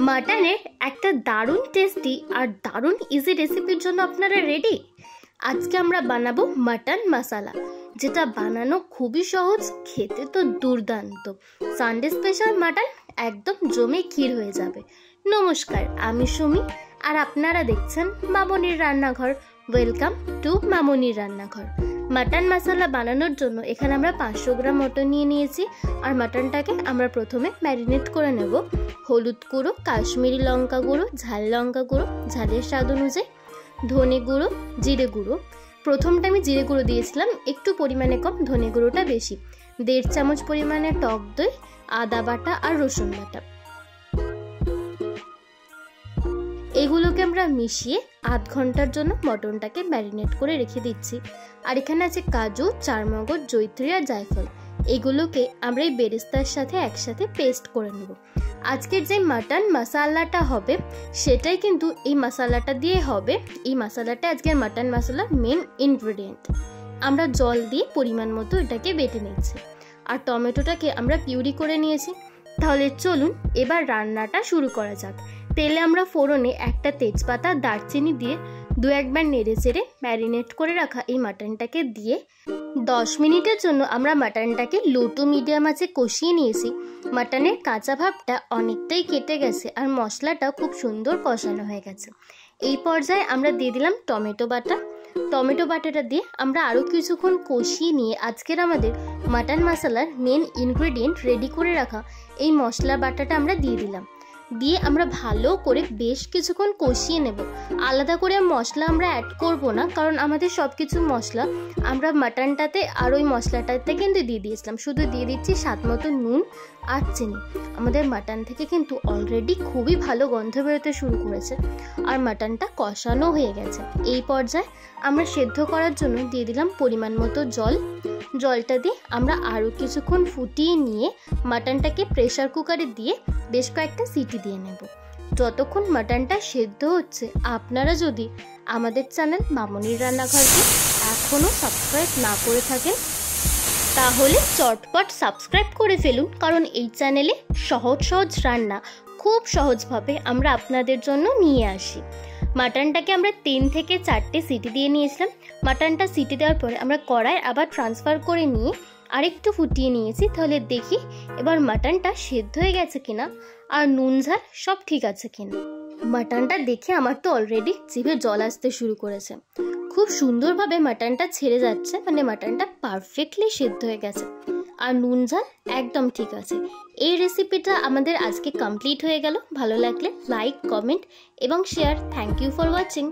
মাটনের একটা দারুণ টেস্টি আর দারুণ ইজি রেসিপির জন্য আপনারা রেডি। আজকে আমরা বানাবো মাটন মশলা, যেটা বানানো খুবই সহজ, খেতে তো দুর্দান্ত। সানডে স্পেশাল মাটন একদম জমে ক্ষীর হয়ে যাবে। নমস্কার, আমি সুমি আর আপনারা দেখছেন মামনির রান্নাঘর। ওয়েলকাম টু মামনির রান্নাঘর। মাটন মশলা বানানোর জন্য এখানে আমরা 500 গ্রাম মটন নিয়েছি। আর মাটনটাকে আমরা প্রথমে ম্যারিনেট করে নেব। হলুদ গুঁড়ো, কাশ্মীরি লঙ্কা গুঁড়ো, ঝাল লঙ্কা গুঁড়ো, ঝালের স্বাদ অনুযায়ী, ধনে গুঁড়ো, জিরে গুঁড়ো। প্রথমটা আমি জিরে গুঁড়ো দিয়েছিলাম, একটু পরিমাণে কম, ধনে গুঁড়োটা বেশি। 1.5 চামচ পরিমাণে টক দই, আদা বাটা আর রসুন বাটা। এগুলোকে আমরা মিশিয়ে আধ ঘন্টার জন্য মটনটাকে ম্যারিনেট করে রেখে দিচ্ছি। আর এখানে আছে কাজু, চারমগজ, জয়িত্রী আর জায়ফল। এগুলোকে আমরা এই বেরেস্তার সাথে একসাথে পেস্ট করে নেব। আজকের যে মাটন মশলাটা হবে সেটাই কিন্তু এই মশলাটা দিয়ে হবে। এই মশলাটা আজকের মাটন মশলার মেন ইনগ্রেডিয়েন্ট। আমরা জল দিয়ে পরিমাণ মতো এটাকে বেটে নিচ্ছি। আর টমেটোটাকে আমরা পিউরি করে নিয়েছি। তাহলে চলুন এবার রান্নাটা শুরু করা যাক। তেলে আমরা ফোড়নে একটা তেজপাতা, দারচিনি দিয়ে 2-1 বার নেড়ে চেড়ে ম্যারিনেট করে রাখা এই মাটনটাকে দিয়ে 10 মিনিটের জন্য আমরা মাটনটাকে লো টু মিডিয়াম আঁচে কষিয়ে নিয়েছি। মাটনের কাঁচা ভাবটা অনেকটাই কেটে গেছে আর মশলাটা খুব সুন্দর কষানো হয়ে গেছে। এই পর্যায়ে আমরা দিয়ে দিলাম টমেটো বাটা। টমেটো বাটাটা দিয়ে আমরা আরও কিছুক্ষণ কষিয়ে নিয়ে আজকের আমাদের মাটন মশলার মেন ইনগ্রেডিয়েন্ট রেডি করে রাখা এই মশলা বাটাটা আমরা দিয়ে দিলাম। দিয়ে আমরা ভালো করে বেশ কিছুক্ষণ কষিয়ে নেব। আলাদা করে মশলা আমরা অ্যাড করব না, কারণ আমাদের সব কিছু মশলা আমরা মাটনটাতে আর ওই মশলাটাতে কিন্তু দিয়ে দিয়েছিলাম। শুধু দিয়ে দিচ্ছি স্বাদ মতো নুন আর চিনি। আমাদের মাটন থেকে কিন্তু অলরেডি খুবই ভালো গন্ধ বেরোতে শুরু করেছে আর মাটনটা কষানো হয়ে গেছে। এই পর্যায়ে আমরা সেদ্ধ করার জন্য দিয়ে দিলাম পরিমাণ মতো জল। জলটা দিয়ে আমরা আরও কিছুক্ষণ ফুটিয়ে নিয়ে মাটনটাকে প্রেসার কুকারে দিয়ে বেশ কয়েকটা সিটি দিয়ে নেব। যতক্ষণ মাটনটা সেদ্ধ হচ্ছে, আপনারা যদি আমাদের চ্যানেল মামনির রান্নাঘরকে এখনও সাবস্ক্রাইব না করে থাকেন তাহলে চটপট সাবস্ক্রাইব করে ফেলুন, কারণ এই চ্যানেলে সহজ সহজ রান্না খুব সহজভাবে আমরা আপনাদের জন্য নিয়ে আসি। মাটনটাকে আমরা 3 থেকে 4টে সিটি দিয়ে নিয়েছিলাম। মাটনটা সিটি দেওয়ার পরে আমরা কড়াই আবার ট্রান্সফার করে নিয়ে আরেকটু ফুটিয়ে নিয়েছি। তাহলে দেখি এবার মাটনটা সেদ্ধ হয়ে গেছে কিনা আর নুন ঝাল সব ঠিক আছে কিনা। মাটনটা দেখে আমার তো অলরেডি জিভে জল আসতে শুরু করেছে। খুব সুন্দরভাবে মাটনটা ছেড়ে যাচ্ছে, মানে মাটনটা পারফেক্টলি সেদ্ধ হয়ে গেছে আর নুন ঝাল একদম ঠিক আছে। এই রেসিপিটা আমাদের আজকে কমপ্লিট হয়ে গেল। ভালো লাগলে লাইক, কমেন্ট এবং share. Thank you for watching.